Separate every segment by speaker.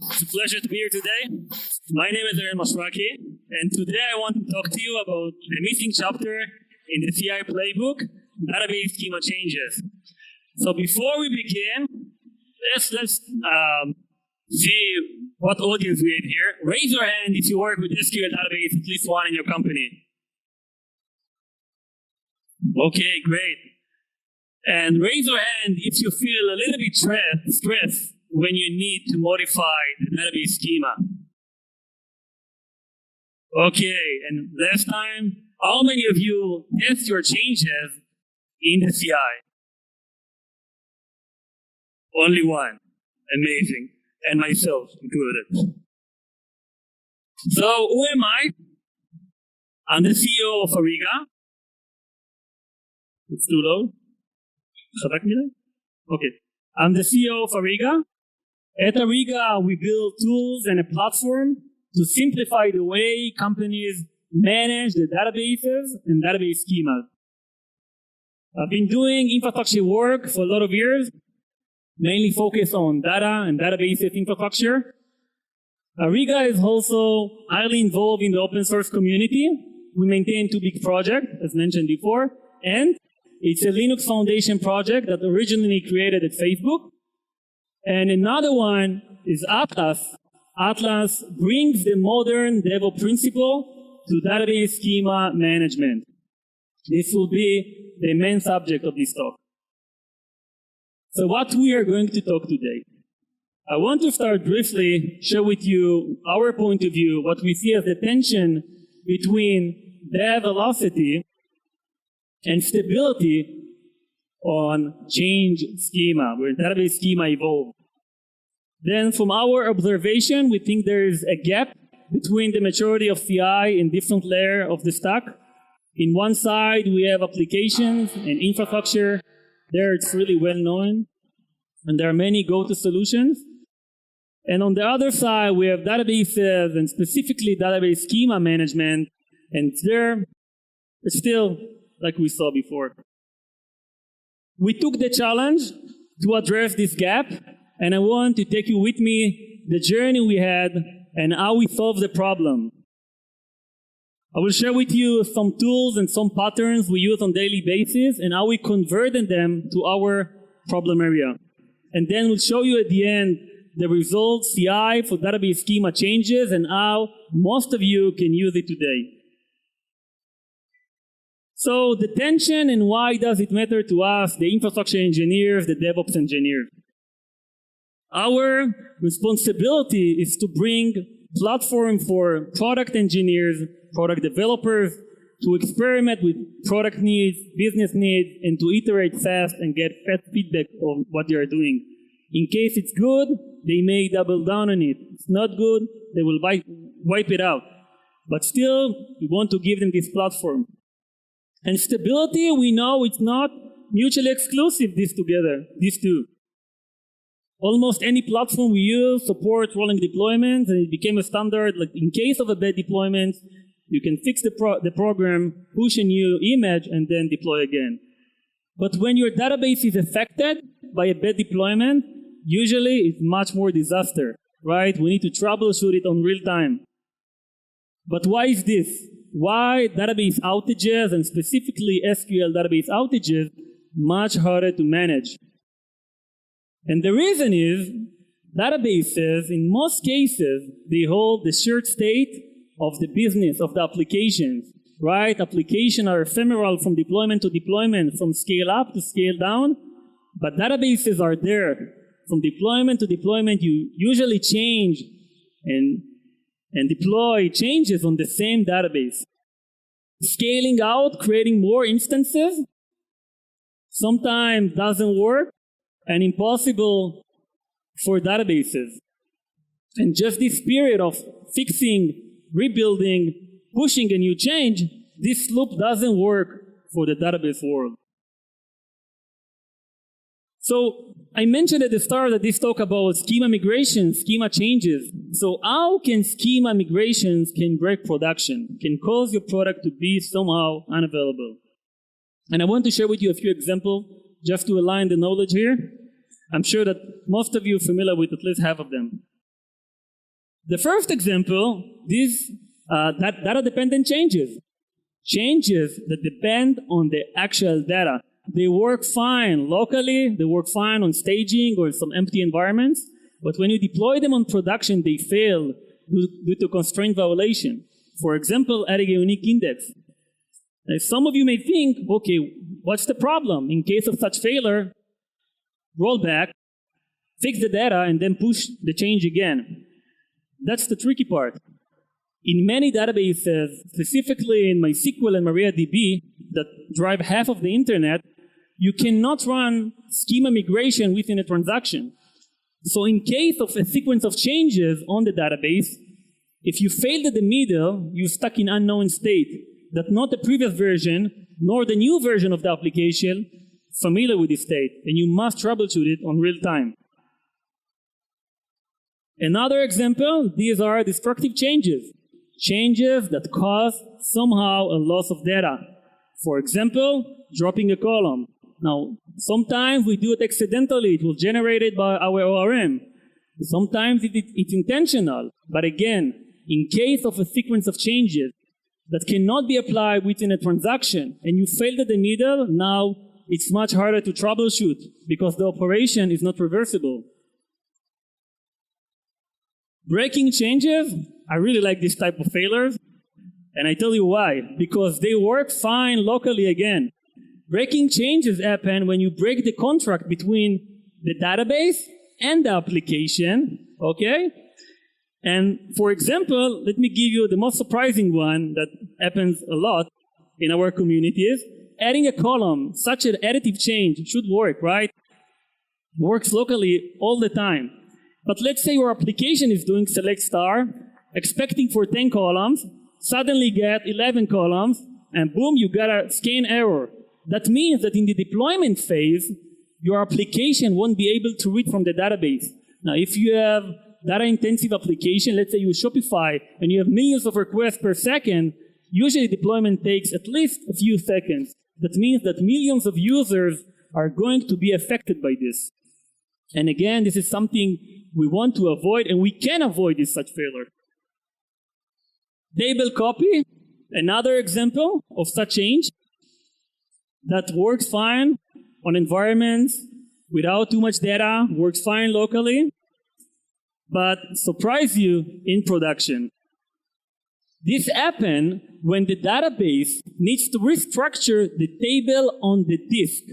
Speaker 1: It's a pleasure to be here today. My name is Ariel Mashraki, and today I want to talk to you about the missing chapter in the CI playbook, database schema changes. So before we begin, let's see what audience we have here. Raise your hand if you work with SQL database, at least one in your company. Okay, great. And raise your hand if you feel a little bit stressed when you need to modify the database schema. Okay, and last time, how many of you test your changes in the CI? Only one. Amazing. And myself included. So, who am I? I'm the CEO of Ariga. It's too low. Okay. I'm the CEO of Ariga. At Ariga, we build tools and a platform to simplify the way companies manage the databases and database schemas. I've been doing infrastructure work for a lot of years, mainly focused on data and databases infrastructure. Ariga is also highly involved in the open source community. We maintain 2 big projects, as mentioned before, and it's a Linux Foundation project that originally created at Facebook. And another one is Atlas. Atlas brings the modern DevOps principle to database schema management. This will be the main subject of this talk. So what we are going to talk today. I want to start briefly, share with you our point of view, what we see as the tension between dev velocity and stability on change schema, where database schema evolved. Then from our observation, we think there is a gap between the maturity of CI in different layers of the stack. In one side, we have applications and infrastructure. There it's really well known, and there are many go-to solutions. And on the other side, we have databases and specifically database schema management, and there it's still like we saw before. We took the challenge to address this gap, and I want to take you with me the journey we had and how we solved the problem. I will share with you some tools and some patterns we use on a daily basis and how we converted them to our problem area. And then we'll show you at the end the results, CI for database schema changes, and how most of you can use it today. So the tension and why does it matter to us, the infrastructure engineers, the DevOps engineers? Our responsibility is to bring platform for product engineers, product developers, to experiment with product needs, business needs, and to iterate fast and get fast feedback on what they are doing. In case it's good, they may double down on it. If it's not good, they will wipe it out. But still, we want to give them this platform. And stability, we know it's not mutually exclusive, these two. Almost any platform we use supports rolling deployments, and it became a standard. Like in case of a bad deployment, you can fix the program, push a new image, and then deploy again. But when your database is affected by a bad deployment, usually it's much more disaster, right? We need to troubleshoot it on real time. But why is this? Why database outages, and specifically SQL database outages, much harder to manage? And the reason is, databases, in most cases, they hold the shared state of the business, of the applications, right? Applications are ephemeral from deployment to deployment, from scale up to scale down, but databases are there. From deployment to deployment, you usually change and deploy changes on the same database. Scaling out, creating more instances, sometimes doesn't work and impossible for databases. And just this period of fixing, rebuilding, pushing a new change, this loop doesn't work for the database world. So I mentioned at the start that this talk about schema migration, schema changes. So how can schema migrations can break production, can cause your product to be somehow unavailable? And I want to share with you a few examples just to align the knowledge here. I'm sure that most of you are familiar with at least half of them. The first example, these data-dependent changes. Changes that depend on the actual data. They work fine locally, they work fine on staging or some empty environments, but when you deploy them on production, they fail due to constraint violation. For example, adding a unique index. Some of you may think, okay, what's the problem? In case of such failure, roll back, fix the data, and then push the change again. That's the tricky part. In many databases, specifically in MySQL and MariaDB, that drive half of the internet, you cannot run schema migration within a transaction. So in case of a sequence of changes on the database, if you failed at the middle, you're stuck in unknown state, that not the previous version, nor the new version of the application familiar with this state, and you must troubleshoot it on real time. Another example, these are destructive changes. Changes that cause somehow a loss of data. For example, dropping a column. Now, sometimes we do it accidentally. It was generated by our ORM. Sometimes it's intentional. But again, in case of a sequence of changes that cannot be applied within a transaction, and you failed at the middle, now it's much harder to troubleshoot because the operation is not reversible. Breaking changes, I really like this type of failures, and I tell you why. Because they work fine locally again. Breaking changes happen when you break the contract between the database and the application, okay? And for example, let me give you the most surprising one that happens a lot in our communities. Adding a column, such an additive change should work, right? Works locally all the time. But let's say your application is doing select star, expecting for 10 columns, suddenly get 11 columns, and boom, you got a scan error. That means that in the deployment phase, your application won't be able to read from the database. Now, if you have data-intensive application, let's say you're Shopify, and you have millions of requests per second, usually deployment takes at least a few seconds. That means that millions of users are going to be affected by this. And again, this is something we want to avoid, and we can avoid this such failure. Table copy, another example of such change that works fine on environments without too much data, works fine locally, but surprise you in production. This happens when the database needs to restructure the table on the disk.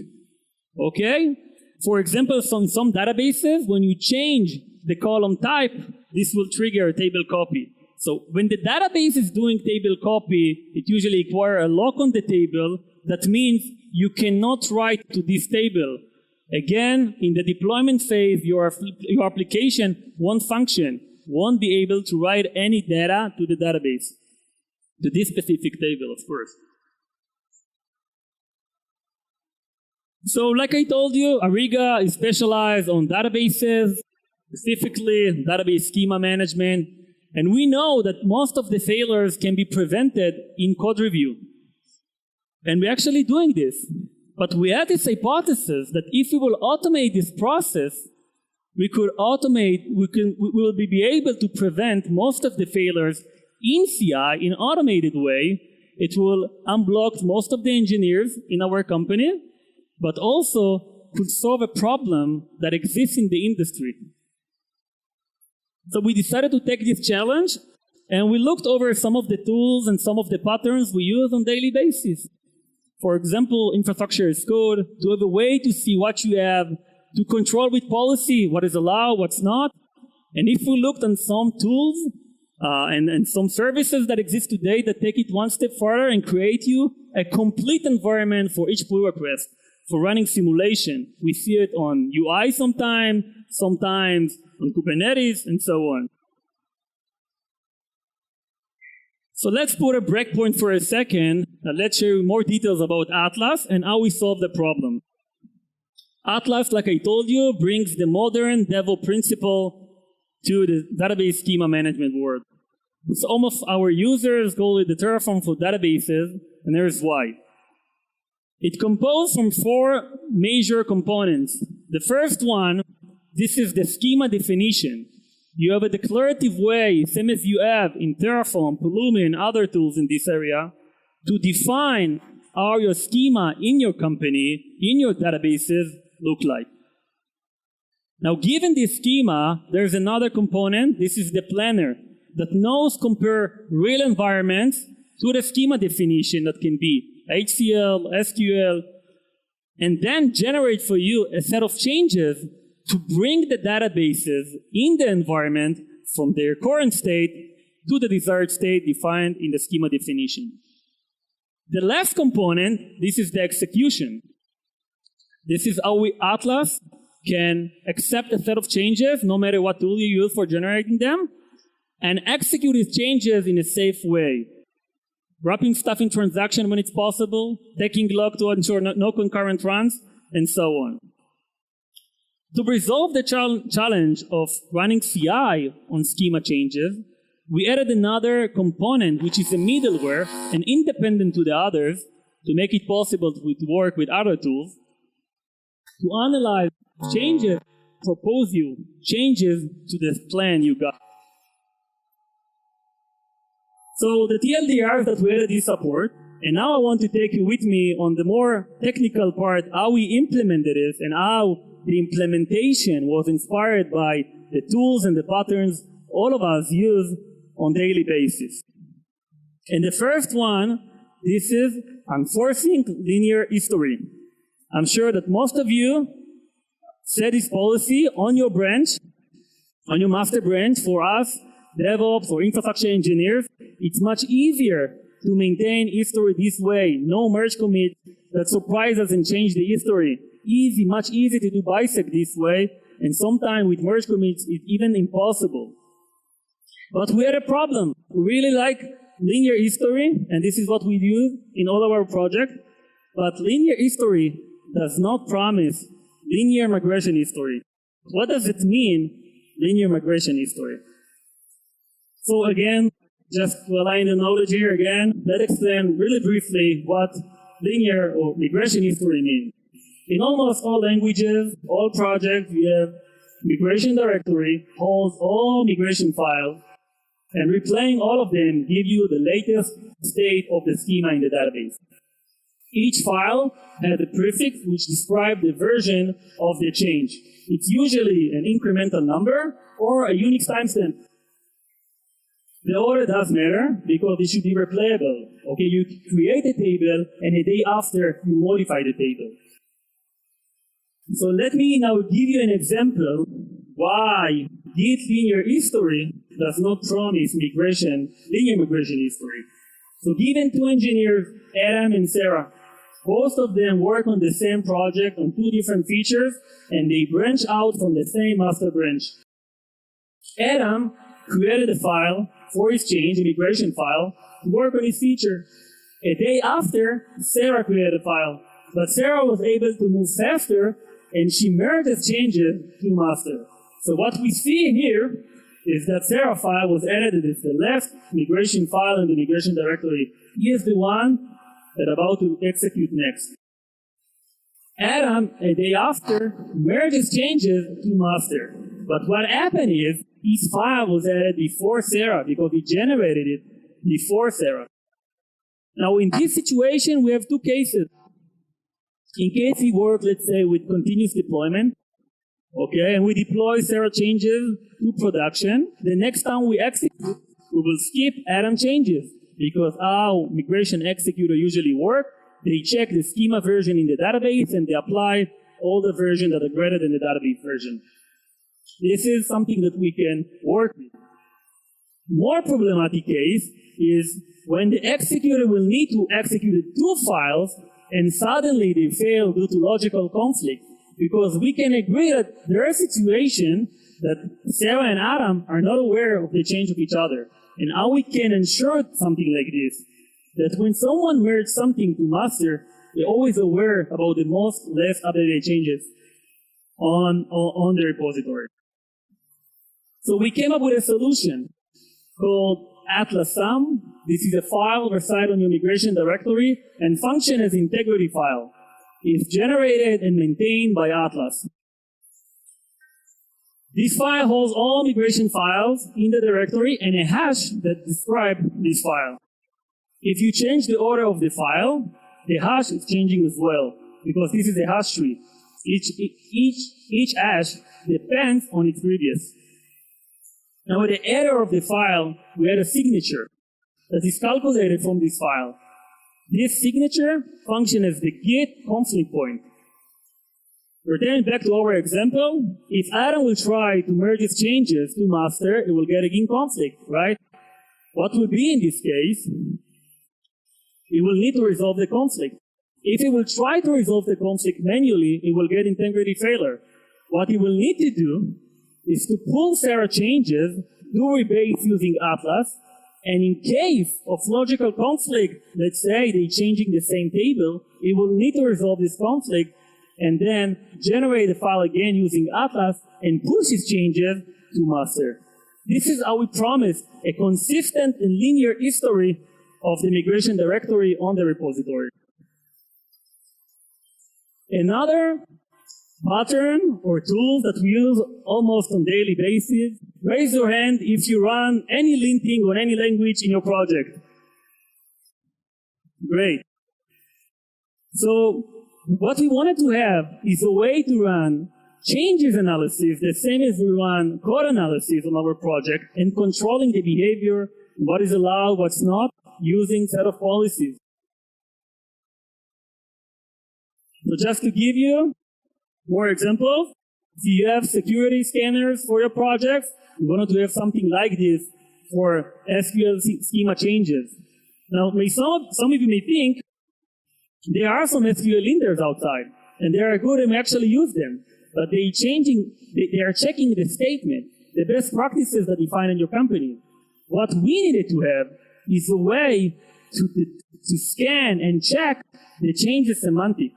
Speaker 1: Okay? For example, some databases, when you change the column type, this will trigger a table copy. So when the database is doing table copy, it usually requires a lock on the table. That means you cannot write to this table. Again, in the deployment phase, your application won't function, won't be able to write any data to the database, to this specific table, of course. So like I told you, Ariga is specialized on databases, specifically database schema management. And we know that most of the failures can be prevented in code review. And we're actually doing this. But we had this hypothesis that if we will automate this process, we will be able to prevent most of the failures in CI in an automated way. It will unblock most of the engineers in our company, but also could solve a problem that exists in the industry. So we decided to take this challenge, and we looked over some of the tools and some of the patterns we use on a daily basis. For example, infrastructure as code, to have a way to see what you have, to control with policy what is allowed, what's not. And if we looked on some tools and some services that exist today that take it one step further and create you a complete environment for each pull request, for running simulation. We see it on UI sometimes on Kubernetes, and so on. So let's put a breakpoint for a second. Let's share more details about Atlas and how we solve the problem. Atlas, like I told you, brings the modern DevOps principle to the database schema management world. Some of our users call it the Terraform for databases, and here's why. It composed from 4 major components. The first one, this is the schema definition. You have a declarative way, same as you have in Terraform, Pulumi, and other tools in this area, to define how your schema in your company, in your databases, look like. Now, given this schema, there's another component. This is the planner that knows compare real environments to the schema definition that can be HCL, SQL, and then generate for you a set of changes to bring the databases in the environment from their current state to the desired state defined in the schema definition. The last component, this is the execution. This is how Atlas can accept a set of changes, no matter what tool you use for generating them, and execute these changes in a safe way. Wrapping stuff in transaction when it's possible, taking log to ensure no concurrent runs, and so on. To resolve the challenge of running CI on schema changes, we added another component, which is a middleware and independent to the others, to make it possible to work with other tools, to analyze changes, propose you changes to the plan you got. So the TLDRs that we added this support, and now I want to take you with me on the more technical part, how we implemented it and how the implementation was inspired by the tools and the patterns all of us use on a daily basis. And the first one, this is Unforcing linear history. I'm sure that most of you set this policy on your branch, on your master branch. For us, DevOps or infrastructure engineers, it's much easier to maintain history this way. No merge commit that surprise us and change the history. Easy, much easier to do bisect this way, and sometimes with merge commits, it's even impossible. But we had a problem. We really like linear history, and this is what we use in all of our projects. But linear history does not promise linear migration history. What does it mean, linear migration history? So again, just to align the knowledge here again, let's explain really briefly what linear or migration history means. In almost all languages, all projects, we have migration directory, holds all migration files, and replaying all of them give you the latest state of the schema in the database. Each file has a prefix which describes the version of the change. It's usually an incremental number or a Unix timestamp. The order does matter because it should be replayable. Okay, you create a table and a day after you modify the table. So let me now give you an example why Git linear history does not promise linear migration history. So given two engineers, Adam and Sarah, both of them work on the same project on two different features, and they branch out from the same master branch. Adam created a file for his change, a migration file, to work on his feature. A day after, Sarah created a file, but Sarah was able to move faster, and she merged his changes to master. So what we see here is that Sarah file was edited as the left migration file in the migration directory. He is the one that's about to execute next. Adam, a day after, merged his changes to master. But what happened is, his file was added before Sarah because he generated it before Sarah. Now in this situation, we have two cases. In case we work, let's say, with continuous deployment, okay, and we deploy Sarah changes to production, the next time we execute, we will skip Adam changes because how migration executor usually work, they check the schema version in the database and they apply all the versions that are greater than the database version. This is something that we can work with. More problematic case is when the executor will need to execute two files and suddenly they fail due to logical conflict. Because we can agree that there are situations that Sarah and Adam are not aware of the change of each other. And how we can ensure something like this, that when someone merges something to master, they're always aware about the most less updated changes on the repository. So we came up with a solution called Atlas Sum. This is a file reside on your migration directory and function as integrity file. It's generated and maintained by Atlas. This file holds all migration files in the directory and a hash that describes this file. If you change the order of the file, the hash is changing as well, because this is a hash tree. Each hash depends on its previous. Now, with the header of the file, we add a signature that is calculated from this file. This signature functions as the git conflict point. Returning back to our example, if Adam will try to merge his changes to master, it will get a git conflict, right? What will be in this case? It will need to resolve the conflict. If it will try to resolve the conflict manually, it will get integrity failure. What it will need to do is to pull Sarah changes, do rebase using Atlas, and in case of logical conflict, let's say they're changing the same table, it will need to resolve this conflict and then generate a file again using Atlas and push its changes to master. This is how we promise a consistent and linear history of the migration directory on the repository. Another pattern or tool that we use almost on a daily basis, raise your hand if you run any linting on any language in your project. Great. So what we wanted to have is a way to run changes analysis the same as we run code analysis on our project and controlling the behavior, what is allowed, what's not, using set of policies. So just to give you more examples, if you have security scanners for your projects, you want to have something like this for SQL schema changes. Now, some of you may think there are some SQL linters outside, and they are good and we actually use them, but they are checking the statement, the best practices that you find in your company. What we needed to have is a way to scan and check the changes semantic.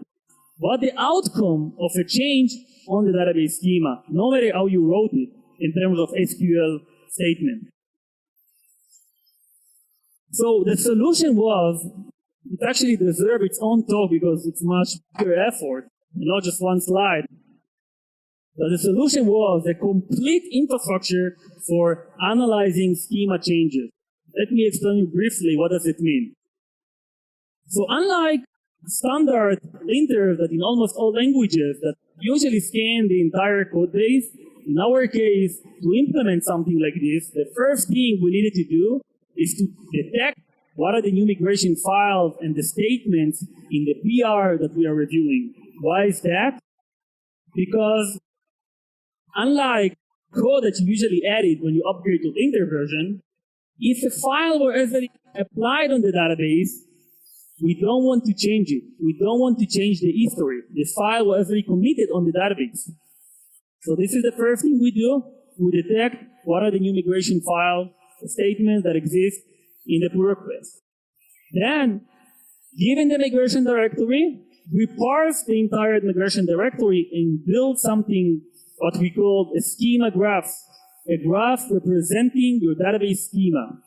Speaker 1: What the outcome of a change on the database schema, no matter how you wrote it in terms of SQL statement. So the solution was, it actually deserves its own talk because it's much bigger effort and not just one slide. But the solution was a complete infrastructure for analyzing schema changes. Let me explain you briefly what does it mean. So unlike standard linters that in almost all languages that usually scan the entire code base, in our case, to implement something like this, the first thing we needed to do is to detect what are the new migration files and the statements in the PR that we are reviewing. Why is that? Because unlike code that you usually added when you upgrade to linter version, if a file were already applied on the database, we don't want to change it. We don't want to change the history. The file was already committed on the database. So this is the first thing we do. We detect what are the new migration file statements that exist in the pull request. Then, given the migration directory, we parse the entire migration directory and build something what we call a schema graph, a graph representing your database schema.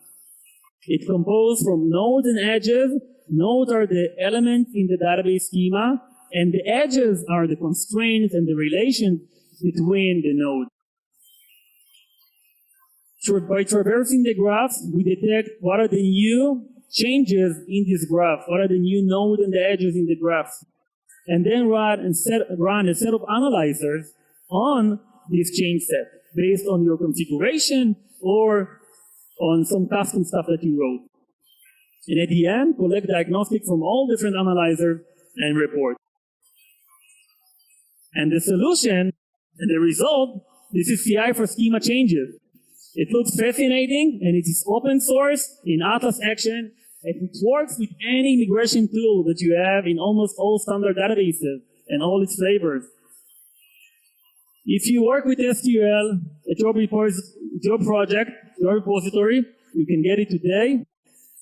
Speaker 1: It's composed from nodes and edges. Nodes are the elements in the database schema, and the edges are the constraints and the relations between the nodes. By traversing the graph, we detect what are the new changes in this graph, what are the new nodes and the edges in the graph, and then run a set of analyzers on this change set based on your configuration or on some custom stuff that you wrote. And at the end, collect diagnostic from all different analyzers and report. And the solution and the result, this is CI for schema changes. It looks fascinating, and it is open source in Atlas Action, and it works with any migration tool that you have in almost all standard databases and all its flavors. If you work with SQL at your project, your repository, you can get it today,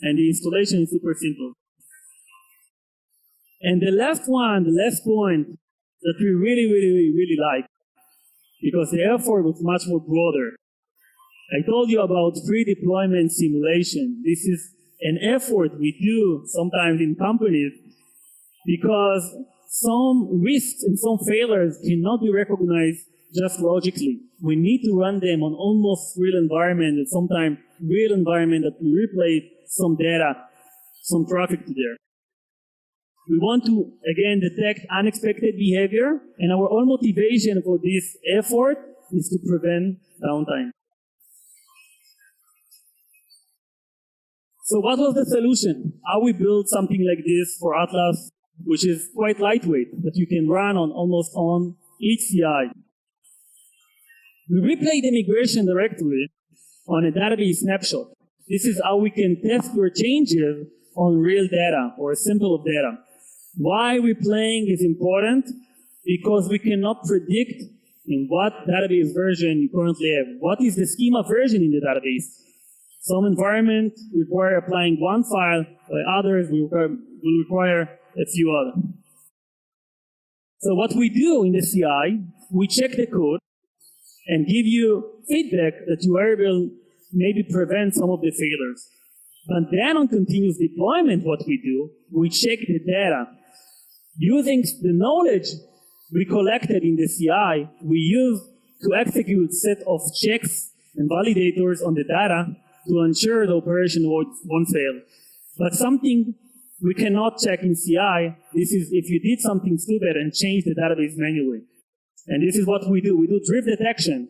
Speaker 1: and the installation is super simple. And the last point that we really like, because the effort was much more broader. I told you about pre-deployment simulation. This is an effort we do sometimes in companies because some risks and some failures cannot be recognized just logically. We need to run them on almost real environment, and sometimes real environment that we replay some data, some traffic to there. We want to, again, detect unexpected behavior, and our whole motivation for this effort is to prevent downtime. So what was the solution? How we built something like this for Atlas, which is quite lightweight, that you can run on each CI. We replay the migration directory on a database snapshot. This is how we can test your changes on real data or a sample of data. Why replaying is important? Because we cannot predict in what database version you currently have. What is the schema version in the database? Some environments require applying one file, while others will require a few others. So what we do in the CI, we check the code and give you feedback that you are able maybe prevent some of the failures. And then on continuous deployment, what we do, we check the data. Using the knowledge we collected in the CI, we use to execute a set of checks and validators on the data to ensure the operation won't fail. But something we cannot check in CI, this is if you did something stupid and change the database manually. And this is what we do. We do drift detection.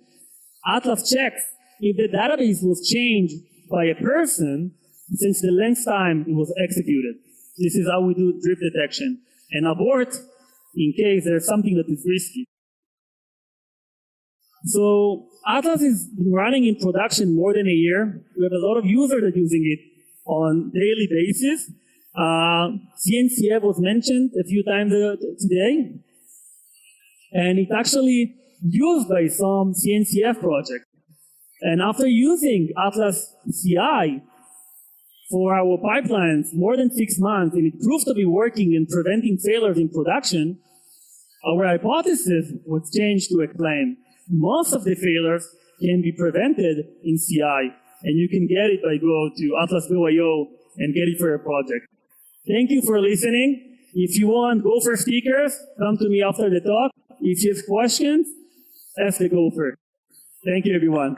Speaker 1: Atlas checks if the database was changed by a person since the length time it was executed. This is how we do drift detection. And abort in case there's something that is risky. So Atlas is running in production more than a year. We have a lot of users that are using it on a daily basis. CNCF was mentioned a few times today. And it's actually used by some CNCF projects. And after using Atlas CI for our pipelines more than 6 months, and it proved to be working in preventing failures in production, our hypothesis was changed to a claim. Most of the failures can be prevented in CI, and you can get it by go to atlas.io and get it for your project. Thank you for listening. If you want Gopher stickers, come to me after the talk. If you have questions, ask the Gopher. Thank you, everyone.